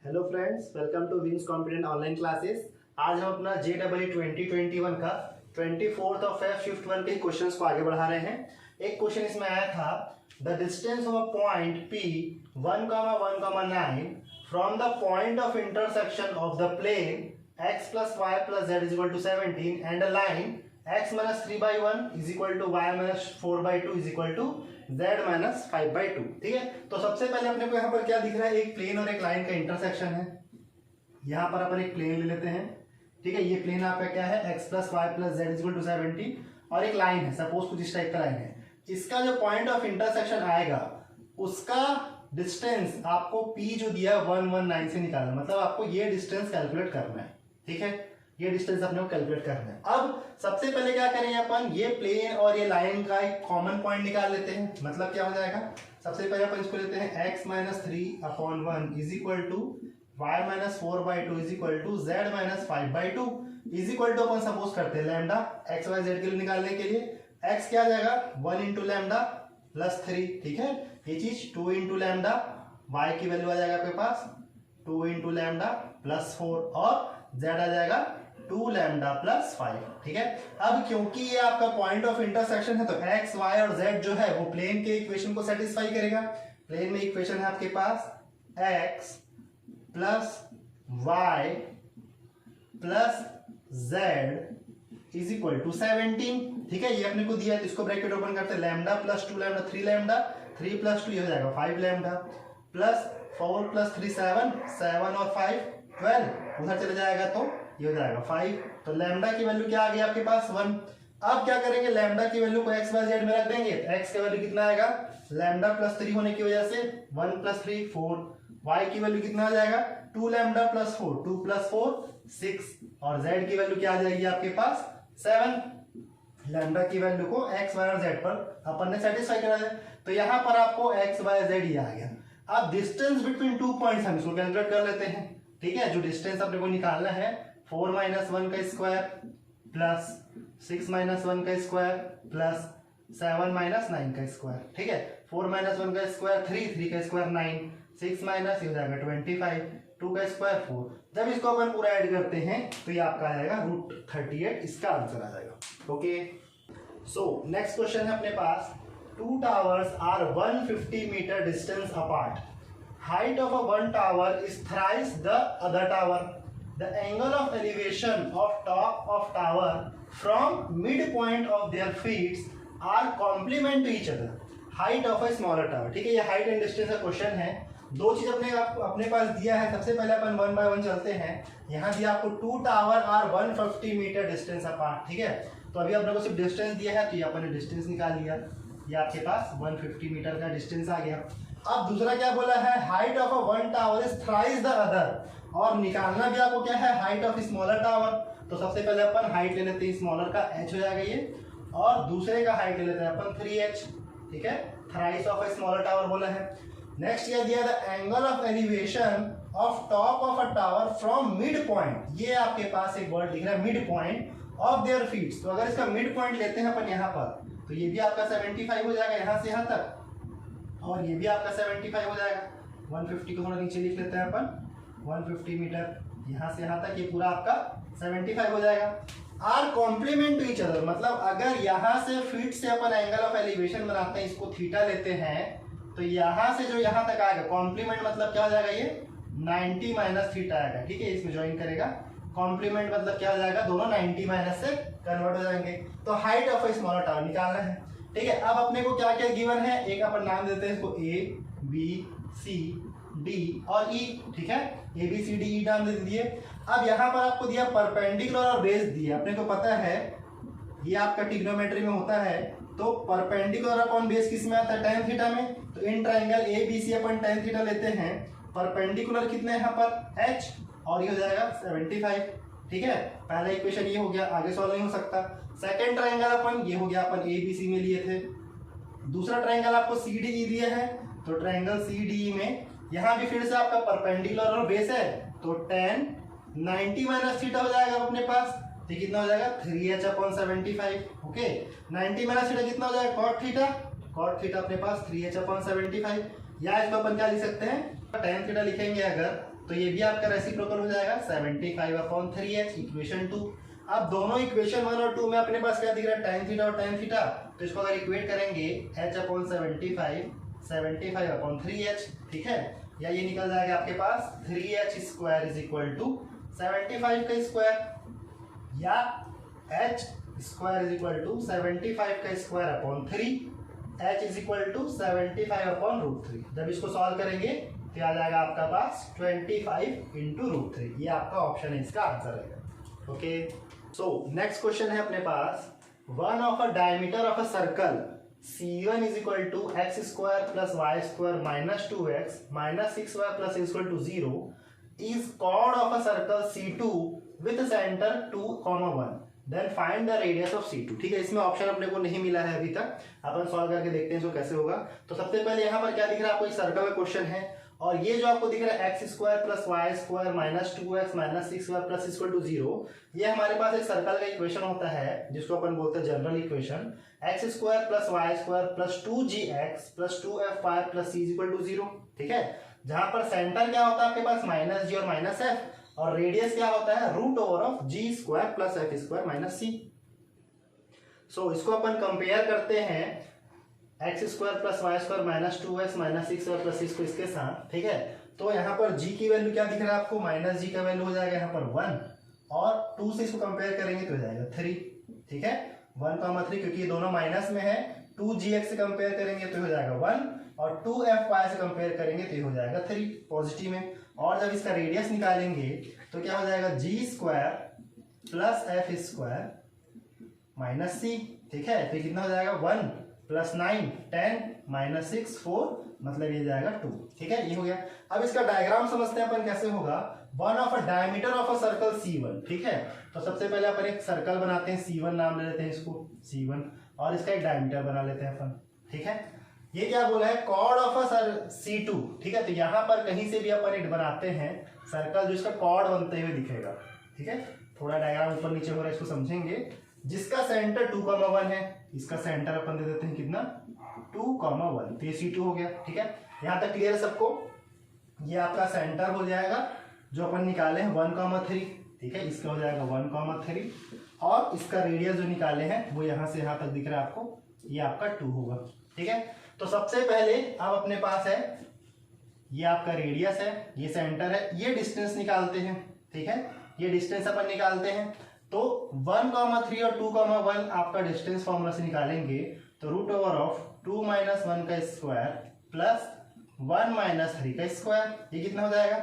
Hello friends, welcome to wings confident online classes. आज हम अपना JEE 2021 का 24th ऑफ फेब शिफ्ट 1 के क्वेश्चंस को आगे बढ़ा रहे हैं। एक क्वेश्चन इसमें आया था, the distance of a point P 1,1,9 from the point of intersection of the plane x plus y plus z is equal to 17 and a line x minus 3/1 is equal to y minus 4/2 is equal to z minus 5/2। ठीक है, तो सबसे पहले अपने को यहाँ पर क्या दिख रहा है, एक प्लेन और एक लाइन का इंटरसेक्शन है। यहाँ पर अपन एक प्लेन ले लेते हैं। ठीक है, ये प्लेन आपका क्या है, x plus y plus z is equal to 17 और एक लाइन है, सपोज कुछ इस टाइप का लाइन है। इसका जो पॉइंट ऑफ इंटरसेक्शन आएगा उसका डिस्टेंस आपको p जो दिया 119 से निकालना, मतलब आपको ये डिस्टेंस कैलकुलेट करना है। ठीक है, ये डिस्टेंस अपने को कैलकुलेट करना है। अब सबसे पहले क्या करेंगे, अपन ये प्लेन और ये लाइन का एक कॉमन पॉइंट निकाल लेते हैं। मतलब क्या हो जाएगा, सबसे पहले अपन इसको लेते हैं x minus 3/1 is equal to y minus 4/2 is equal to z minus 5/2 is equal to अपन सपोज करते हैं लैम्डा x y z के लिए निकालने के लिए x क्या आ जाएगा 1 इंटू लैम्डा प्लस 3। ठीक है, ये चीज 2 इंटू लैम्डा, y की वैल्यू आ जाएगा आपके पास 2 इंटू लैम्डा प्लस 4 और z आ जाएगा 2 लैम्डा प्लस 5। ठीक है, अब क्योंकि ये आपका पॉइंट ऑफ इंटरसेक्शन है तो x y और z जो है वो प्लेन के इक्वेशन को सेटिस्फाई करेगा। प्लेन में इक्वेशन है आपके पास x plus y plus z is equal to 17। ठीक है, ये अपने को दिया है तो इसको ब्रैकेट ओपन करते हैं, lambda plus 2 lambda 3 lambda 3 plus 2 ये हो जाएगा 5 लैम्डा प्लस 4 प्लस 3 7 और 5 12, उधर चले जाएगा तो ये हो जाएगा 5। तो लैम्डा की वैल्यू क्या आ गई आपके पास 1। अब क्या करेंगे, लैम्डा की वैल्यू को x y z में रख देंगे तो x की वैल्यू कितना आएगा, लैम्डा प्लस 3 होने की वजह से 1 प्लस 3 4, y की वैल्यू कितना आ जाएगा 2 लैम्डा प्लस 4 2 प्लस 4 6 और z की वैल्यू क्या आ जाएगी आपके पास 7। लैम्डा की वैल्यू को x y और z पर अपन ने सेटिस्फाई करा है तो यहाँ पर आपको x y z ये आ गया। अब डिस्टेंस बिटवीन 2 पॉइंट्स हम इसको कैलकुलेट कर लेते हैं। ठीक है, जो डिस्टेंस अपने को निकालना है 4 - 1 का स्क्वायर प्लस 6 - 1 का स्क्वायर प्लस 7 - 9 का स्क्वायर। ठीक है, 4 - 1 का स्क्वायर 3 का स्क्वायर 9 6 माइनस ये हो जाएगा 25 2 का स्क्वायर 4। जब इसको अपन पूरा ऐड करते हैं तो ये आपका आएगा √38, इसका आंसर आ जाएगा। ओके, सो नेक्स्ट क्वेश्चन है अपने पास, 2 towers are 150 metre distance apart. Height of one tower is thrice the other tower. The angle of elevation of top of tower from midpoint of their feet are complement to each other. Height of a smaller tower. ठीक है, ये height and distance का question है। दो चीज अपने पास दिया है। सबसे पहले अपन 1 by 1 चलते हैं। यहाँ दिया आपको 2 tower are 150 metre distance apart. ठीक है, तो अभी अपने को सिर्फ डिस्टेंस दिया है तो ये अपन ने डिस्टेंस निकाल लिया, ये आपके पास 150 मीटर का डिस्टेंस आ गया। अब दूसरा क्या बोला है, height of a one tower is thrice the other, और निकालना भी आपको क्या है, हाइट ऑफ स्मॉलर टावर। तो सबसे पहले अपन हाइट ले लेते हैं स्मॉलर का, h हो जाएगा ये, और दूसरे का हाइट ले लेते हैं अपन 3h। ठीक है, thrice of a smaller tower बोला है। नेक्स्ट क्या दिया, the angle of elevation of top of a tower from midpoint, ये आपके पास एक वर्ड दिख रहा है midpoint of their feets. तो अगर इसका मिड पॉइंट लेते हैं अपन यहाँ पर तो ये भी आपका 75 हो जाएगा यहाँ से यहाँ तक, और ये भी आपका 75 हो जाएगा। 150 को थोड़ा नीचे लिख लेते हैं अपन, 150 मीटर यहाँ से यहाँ तक, ये पूरा आपका 75 हो जाएगा। Are complement to each other, मतलब अगर यहाँ से फीट से अपन एंगल ऑफ एलिवेशन बनाते हैं, इसको थीटा लेते हैं तो यहाँ से जो यहाँ तक आएगा कॉम्प्लीमेंट, मतलब क्या हो जाएगा ये 90 माइनस थीटा आएगा। ठीक है, इसमें ज्वाइन करेगा। कॉम्प्लीमेंट मतलब क्या हो जाएगा, दोनों 90 माइनस से कन्वर्ट हो जाएंगे। तो height of a smaller tower निकालना है। ठीक है, अब अपने को क्या क्या गिवन है, एक अपन नाम देते हैं इसको A B C D और E। ठीक है, A B C D E नाम दे दिए। अब यहाँ पर आपको दिया परपेंडिकुलर और बेस दिया। अपने को पता है ये आपका ट्रिग्नोमेट्री में होता है, तो परपेंडिकुलर अपॉन बेस किस में आता है, tan थीटा में। तो in triangle ABC upon tan theta लेते हैं, परपेंडिकुलर कितने यहाँ पर h, और ये हो जाएगा 75। ठीक है, पहला इक्वेशन ये हो गया, आगे सॉल्व नहीं हो सकता। सेकेंड ट्राइंगल अपन ये हो गया, अपन ABC में लिए थे। दूसरा ट्राइंगल आपको CDE दिया है, तो ट्राइंगल CDE में यहाँ भी फिर से आपका परपेंडिकुलर और बेस है, तो tan 90 माइनस थीटा हो जाएगा अपने पास। तो कितना हो जाएगा 3h/75। ओके, 90 माइनस थीटा कितना हो जाएगा, cot थीटा अपने पास 3h/75। या इसको अपन क्या लिख सकते हैं, tan थीटा लिखेंगे अगर तो ये भी आपका रेसिप्रोकल हो जाएगा 75/3h इक्वेशन 2। अब दोनों इक्वेशन 1 और 2 में अपने पास क्या दिख रहा है, tan थीटा और tan थीटा, तो इसको अगर इक्वेट करेंगे h/75 75/3h, ठीक है, या ये निकल जाएगा आपके पास 3h square is equal to 75 का स्क्वायर, या h square is equal to 75 का square upon 3, h is equal to 75/√3। जब इसको सॉल्व करेंगे तो आ जाएगा आपका पास 25 इंटू √3। ये आपका ऑप्शन है, इसका आंसर है। ओके, सो नेक्स्ट क्वेश्चन है अपने पास, one of a diameter of a circle C1 is equal to x square plus y square minus 2x minus 6y plus is equal to 0 is chord of a circle C2 with center 2, 1. Then find the radius of C2। ठीक है, इसमें option अपने को नहीं मिला है अभी तक, अपन सॉल्व करके देखते हैं इसको कैसे होगा। तो सबसे पहले यहाँ पर क्या दिख रहा है आपको, एक सर्कल का क्वेश्चन है, और ये जो आपको दिख रहा है x square plus Y square minus 2x minus 6y plus equal to 0, ये हमारे पास एक सर्कल का इक्वेशन होता है जिसको अपन बोलते हैं general equation, x square plus Y square plus 2gx plus 2fy plus c equal to 0। ठीक है, जहां पर सेंटर क्या होता है आपके पास माइनस जी और माइनस एफ, और रेडियस क्या होता है root over of G square plus F square minus C. So इसको अपन कंपेयर करते हैं X square plus Y square minus 2x minus 6y plus 6 को इसके साथ। ठीक है, तो यहाँ पर g की वैल्यू क्या दिख रहा है आपको, माइनस जी का वैल्यू हो जाएगा यहाँ पर 1, और 2 से इसको कंपेयर करेंगे तो हो जाएगा 3। ठीक है, 1,3, क्योंकि ये दोनों माइनस में है, 2gx से कंपेयर करेंगे तो हो जाएगा 1, और 2fy से कंपेयर करेंगे तो हो जाएगा 3 पॉजिटिव में। और जब इसका रेडियस निकालेंगे तो क्या हो जाएगा, G square plus F square minus C. ठीक है, तो कितना हो जाएगा 1 प्लस 9 10 माइनस 6 4, मतलब ये जाएगा 2। ठीक है, ये हो गया। अब इसका डायग्राम समझते हैं अपन कैसे होगा, one of a diameter of a circle C1। ठीक है, तो सबसे पहले अपन एक सर्कल बनाते हैं, C1 नाम ले लेते हैं इसको C1, और इसका एक डायमीटर बना लेते हैं अपन। ठीक है, ये क्या बोला है, कॉर्ड ऑफ अ C2। ठीक है, तो यहाँ पर कहीं से भी अपन एक बनाते हैं सर्कल जो इसका कॉर्ड बनते हुए दिखेगा। ठीक है, थोड़ा डायग्राम ऊपर नीचे हो रहा है, इसको समझेंगे। जिसका सेंटर 2,1 है, इसका सेंटर अपन दे देते हैं कितना 2,1, तो ये C2 हो गया। ठीक है, यहाँ तक क्लियर है सबको। ये आपका सेंटर हो जाएगा जो अपन निकाले हैं 1,3। ठीक है, इसका हो जाएगा 1,3, और इसका रेडियस जो निकाले हैं वो यहाँ से यहाँ तक दिख रहा है आपको, ये आपका 2 होगा। ठीक है, तो सबसे पहले अब अपने पास है ये आपका रेडियस है, ये सेंटर है, ये डिस्टेंस निकालते हैं। ठीक है, ये डिस्टेंस अपन निकालते हैं, तो 1,3 और 2,1 आपका डिस्टेंस फॉर्मूला से निकालेंगे तो रूट ओवर ऑफ 2 माइनस 1 का स्क्वायर प्लस 1 माइनस 3 का स्क्वायर, ये कितना हो जाएगा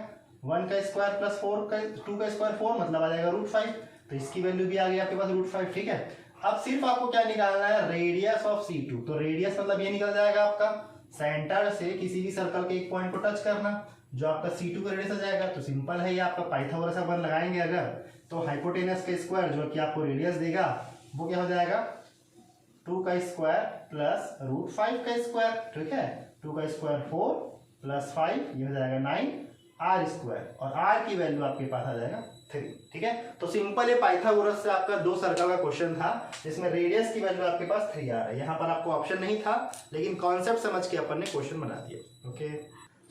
1 का स्क्वायर प्लस 4 का 2 का स्क्वायर 4, मतलब आ जाएगा √5। तो इसकी वैल्यू भी आ गई आपके पास √5। ठीक है, अब सिर्फ आपको क्या निकालना है, रेडियस ऑफ C2। तो रेडियस मतलब ये निकल जाएगा आपका सेंटर से किसी भी सर्कल के एक पॉइंट को टच करना, जो आपका C2 का रेडियस आ जाएगा। तो सिंपल है, ये आपका पाइथागोरस अपन लगाएंगे अगर, तो हाइपोटेनस का स्क्वायर जो कि आपको रेडियस देगा वो क्या हो जाएगा 2 का स्क्वायर प्लस √5 का स्क्वायर। ठीक है, 2 का स्क्वायर 4 प्लस 5, ये हो जाएगा 9 r स्क्वायर, और r की वैल्यू आपके पास आ जाएगा 3। ठीक है, तो सिंपल ये पाइथागोरस से आपका 2 सर्कल का क्वेश्चन था जिसमें रेडियस की वैल्यू आपके पास 3 आ रहा है। यहाँ पर आपको ऑप्शन नहीं था, लेकिन कॉन्सेप्ट समझ के अपन ने क्वेश्चन बना दिया। ओके,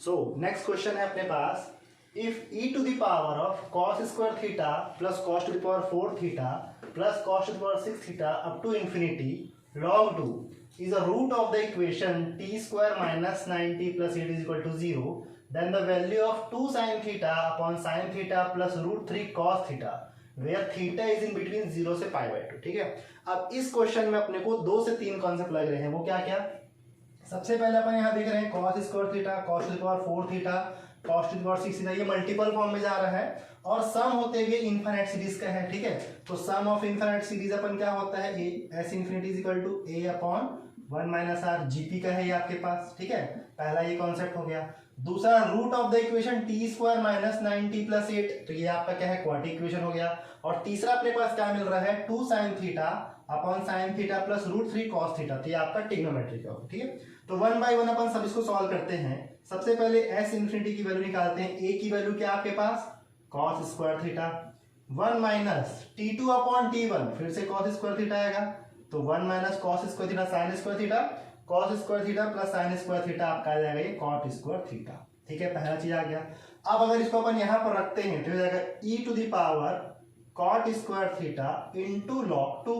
सो नेक्स्ट क्वेश्चन है अपने पास, if e to the power of cos square theta plus cos to the power 4 theta plus cos to the power 6 theta up to infinity log 2 is a root of the equation t square minus 9t plus 8 is equal to 0, then the value of 2 sin theta upon sin theta plus √3 cos theta where theta is in between 0 से π/2। ठीक है, अब इस question में अपने को 2 से 3 concept लग रहे हैं, वो क्या क्या। सबसे पहले अपन यहाँ देख रहे हैं cos square theta, cos to the power 4 theta, cos to the power 6 theta, ये मल्टीपल फॉर्म में जा रहा है, और सम होते हुए इनफाइनाइट सीरीज का है। ठीक है, तो सम ऑफ इनफाइनाइट सीरीज अपन क्या होता है, s infinity is equal to a upon 1 minus r gp का है ये आपके पास। ठीक है, पहला ये कॉन्सेप्ट हो गया। दूसरा root of the equation t square minus 9t plus 8, तो ये आपका क्या है क्वाड्रेटिक इक्वेशन हो गया। और तीसरा अपने पास क्या मिल रहा है 2 sin theta upon sin theta plus √3 cos theta, तो ये आपका ट्रिग्नोमेट्रिक होगा। ठीक है, तो 1 बाय 1 अपन सब इसको सॉल्व करते हैं। सबसे पहले s इनफिनिटी की वैल्यू निकालते हैं। a की वैल्यू क्या आपके पास cos square theta, 1 minus t2 upon t1, फिर से cos स्क्वायर थीटा आएगा, तो 1 minus cos square theta sin square theta, cos square theta plus sin square theta आपका आ जाएगा ये cot स्क्वायर थीटा। ठीक है, पहला चीज आ गया। अब अगर इसको अपन यहाँ पर रखते हैं तो हो जाएगा e to the power cot square theta into log 2।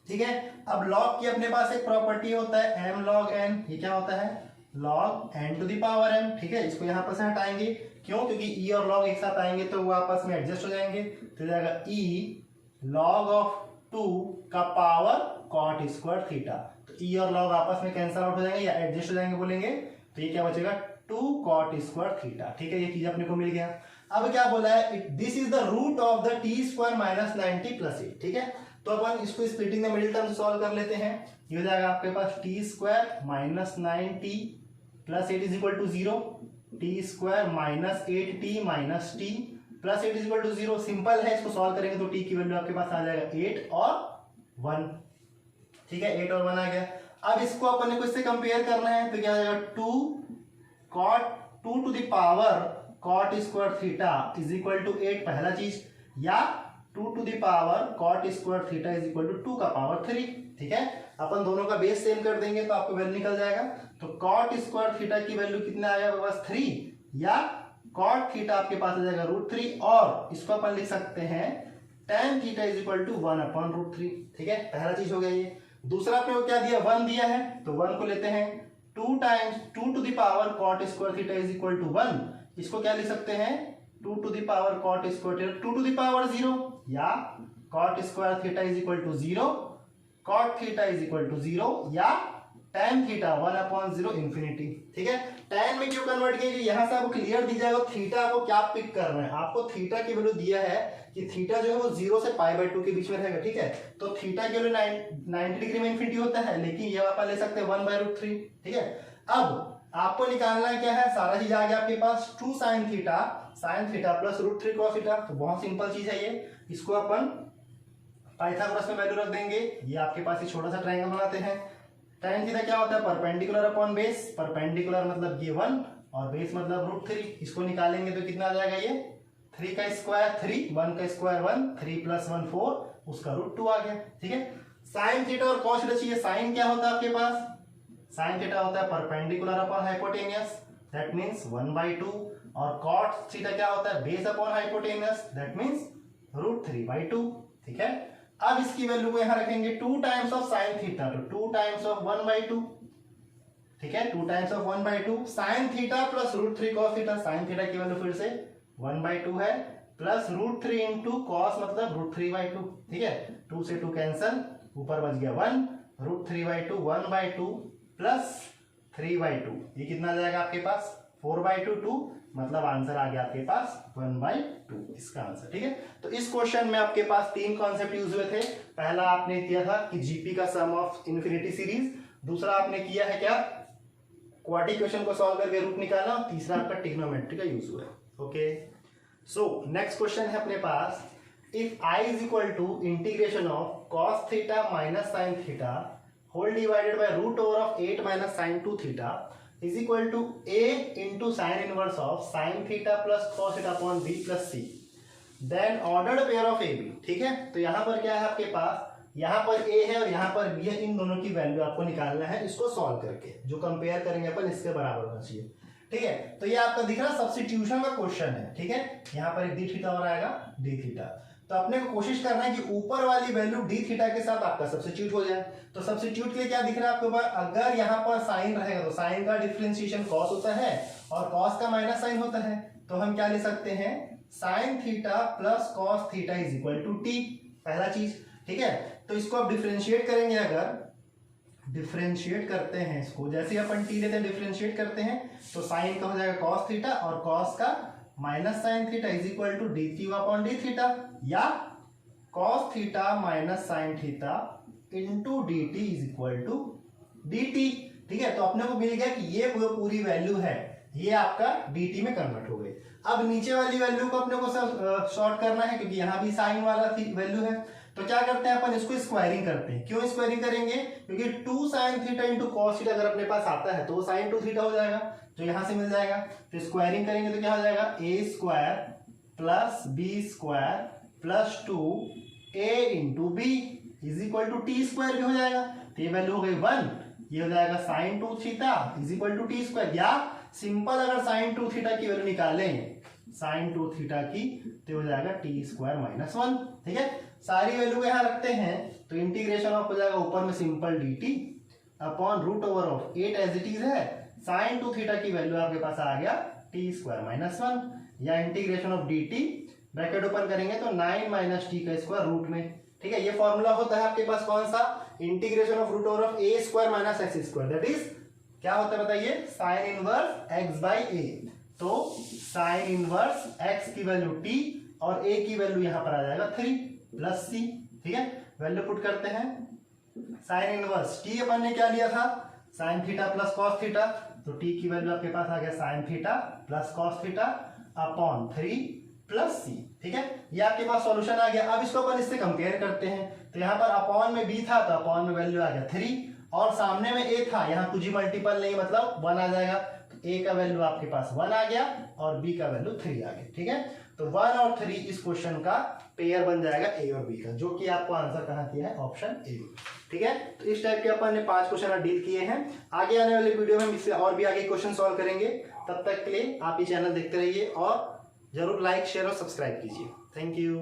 ठीक है, अब log की अपने पास एक प्रॉपर्टी होता है m log n, ये क्या होता है log n to the power m। ठीक है, इसको यहाँ पर से हटाएंगे, क्यों, क्योंकि e और log एक साथ आएंगे तो वो आपस में एडजस्ट हो जाएंगे, तो हो जाएगा e log ऑफ 2 का पावर cot स्क्वायर थीटा। तो e और log आपस में कैंसल आउट हो जाएंगे या एडजस्ट हो जाएंगे बोलेंगे, तो ये क्या बचेगा 2 cot स्क्वायर थीटा। ठीक है, ये चीज अपने को मिल गया। अब क्या बोला है, this is the root of the T square minus 90 plus 8। ठीक है, तो अपन इसको splitting the middle term solve कर लेते हैं। ये हो जाएगा आपके पास T square minus 9t plus 8 is equal to 0, T square minus 8t minus T plus 8 is equal to 0। Simple है, इसको सॉल्व करेंगे तो t की वैल्यू आपके पास आ जाएगा 8 और 1। ठीक है, 8 और 1 आ गया। अब इसको अपन ने इससे कंपेयर करना है तो क्या आ जाएगा 2 to the power cot square theta is equal to 8 पहला चीज, या 2 to the power cot square theta is equal to 2 का पावर 3। ठीक है, अपन दोनों का बेस सेम कर देंगे तो आपको वैल्यू निकल जाएगा। तो cot स्क्वायर थीटा की वैल्यू कितना आएगा आपके पास 3, या cot थीटा आपके पास आ जाएगा √3, और इसको अपन लिख सकते हैं tan theta is equal to 1/√3। ठीक है, पहला चीज हो गया ये। दूसरा अपने को क्या दिया, 1 दिया है, तो 1 को लेते हैं 2 to the power cot square theta is equal to 1। इसको क्या लिख सकते हैं 2 to the power cot square theta 2 to the power 0, या cot square theta is equal to 0, cot theta is equal to 0, या tan थीटा 1/0 इंफिनिटी। ठीक है, tan में क्यों कन्वर्ट किया, यहाँ से आपको क्लियर दी जाएगा थीटा आपको क्या पिक करना है। आपको थीटा की वैल्यू दिया है कि थीटा जो है वो 0 से π/2 के बीच में रहेगा। ठीक है, तो थीटा की वैल्यू 90 डिग्री में इंफिनिटी होता है, लेकिन ये आप ले सकते हैं 1/√3। ठीक है, अब आपको निकालना क्या है, सारा चीज आ गया आपके पास 2 sin theta plus √3 cos theta. तो बहुत सिंपल चीज है ये, इसको अपन पाइथागोरस में वैल्यू रख देंगे। ये आपके पास ये छोटा सा ट्रायंगल बनाते हैं। tan थीटा क्या होता है, परपेंडिकुलर अपॉन बेस, परपेंडिकुलर मतलब ये 1 और बेस मतलब √3। इसको निकालेंगे तो कितना आ जाएगा, ये 3 का स्क्वायर 3, 1 का स्क्वायर 1, 3 + 1 4, उसका √2 आ गया। ठीक है, sin थीटा और cos थीटा चाहिए। sin क्या होता है आपके पास, sin थीटा होता है perpendicular upon hypotenuse, that means 1/2, और cot थीटा क्या होता है base upon hypotenuse, that means √3/2। ठीक है, अब इसकी वैल्यू को यहां रखेंगे 2 टाइम्स ऑफ sin थीटा, तो 2 टाइम्स ऑफ 1/2। ठीक है, 2 times of 1/2 sin theta plus √3 cos theta. sin theta की वैल्यू फिर से 1/2 है, प्लस √3 इंटू cos मतलब √3/2। ठीक है, 2 से 2 कैंसल, ऊपर बच गया 1, √3/2 1/2 प्लस 3/2, ये कितना आ जाएगा आपके पास 4/2, 2 मतलब आंसर आ गया आपके पास 1/2 इसका आंसर। ठीक है, तो इस क्वेश्चन में आपके पास 3 कॉन्सेप्ट यूज हुए थे। पहला आपने किया था कि जीपी का सम ऑफ इन्फिनिटी सीरीज, दूसरा आपने किया है क्या क्वाड्रेटिक इक्वेशन को सॉल्व करके रूट निकालना, तीसरा आपका ट्रिग्नोमेट्री का यूज हुआ है। ओके, सो नेक्स्ट क्वेश्चन है अपने पास, if i is equal to integration of cos theta minus sin theta whole divided by root over of 8 minus sin 2 theta is equal to a into sine inverse of sin theta plus cos theta upon b plus c, then ordered pair of A B. ठीक है, तो यहाँ पर क्या है आपके पास, यहाँ पर a है और यहाँ पर b है, इन दोनों की वैल्यू आपको निकालना है इसको सॉल्व करके, जो कंपेयर करेंगे अपन इसके बराबर होना चाहिए। ठीक है, तो ये आपका दिख रहा सब्स्टिट्यूशन का क्वेश्चन है। ठीक है, यहाँ पर एक डी थीटा और आएगा डी थीटा, तो अपने को कोशिश करना है कि ऊपर वाली वैल्यू डी थीटा के साथ आपका सब्स्टिट्यूट हो जाए। तो सब्स्टिट्यूट के लिए क्या दिख रहा है आपके पास, अगर यहाँ पर साइन रहेगा तो साइन का डिफरेंशिएशन कॉस होता है और कॉस का माइनस साइन होता है, तो हम क्या ले सकते हैं sine theta plus cos theta is equal to t, पहला चीज। ठीक है, तो इसको आप डिफरेंशिएट करेंगे, अगर डिफरेंशिएट करते हैं इसको, जैसे ही अपन टी लेते हैं डिफरेंशिएट करते हैं तो साइन का हो जाएगा कॉस थीटा और कॉस का minus sine theta is equal to D Q upon D theta, या cos theta minus sine theta into D T is equal to D T. ठीक है, तो अपने को मिल गया कि ये पूरी वैल्यू है, ये आपका डी टी में कन्वर्ट हो गई। अब नीचे वाली वैल्यू को अपने को सब शॉर्ट करना है, क्योंकि यहाँ भी साइन वाला वैल्यू है, तो क्या करते हैं अपन इसको स्क्वायरिंग करते हैं। क्यों स्क्वायरिंग करेंगे, क्योंकि 2 sin theta into cos theta अगर अपने पास आता है तो वो sin 2 थीटा हो जाएगा, जो यहां से मिल जाएगा। तो स्क्वायरिंग करेंगे तो क्या हो जाएगा a square plus b square plus 2a into b is equal to t square भी हो जाएगा। तो ये वैल्यू हो गई 1 ये हो जाएगा sine 2 theta is equal to t square, या सिंपल अगर साइन 2 थीटा की वैल्यू निकालें साइन 2 थीटा की तो हो जाएगा टी स्क्वायर माइनस 1। ठीक है, सारी वैल्यू यहाँ रखते हैं तो इंटीग्रेशन ऑफ हो जाएगा ऊपर में simple d t upon root over of 8 as it is है, साइन 2 थीटा की वैल्यू आपके पास आ गया टी स्क्वायर माइनस 1, या integration of d t bracket open करेंगे तो 9 माइनस टी का स्क्वायर रूट में। ठीक है, ये फॉर्मूला होता है आपके पास कौन सा, integration of root over of a square minus x square, that is क्या होता है बताइए, sine inverse x by a. तो साइन इनवर्स एक्स की वैल्यू टी और ए की वैल्यू यहां पर आ जाएगा 3 प्लस सी। ठीक है, वैल्यू पुट करते हैं, साइन इनवर्स टी अपन ने क्या लिया था, sine theta plus cos theta, तो टी की वैल्यू आपके पास आ गया sine theta plus cos theta upon 3 plus C. ठीक है, ये आपके पास सॉल्यूशन आ गया। अब इसको अपन इससे कंपेयर करते हैं, तो यहाँ पर अपॉन में बी था तो अपॉन में वैल्यू आ गया 3 और सामने में ए था, यहाँ कुछ ही मल्टीपल नहीं मतलब 1 आ जाएगा, तो ए का वैल्यू आपके पास 1 आ गया और बी का वैल्यू 3 आ गया। ठीक है, तो 1 और 3 इस क्वेश्चन का पेयर बन जाएगा ए और बी का, जो कि आपको आंसर कहाँ किया है, ऑप्शन ए। ठीक है, तो इस टाइप के अपन ने 5 क्वेश्चन डील किए हैं। आगे आने वाले वीडियो में हम इससे और भी आगे क्वेश्चन सॉल्व करेंगे। तब तक के लिए आप ये चैनल देखते रहिए और जरूर लाइक शेयर और सब्सक्राइब कीजिए। Thank you.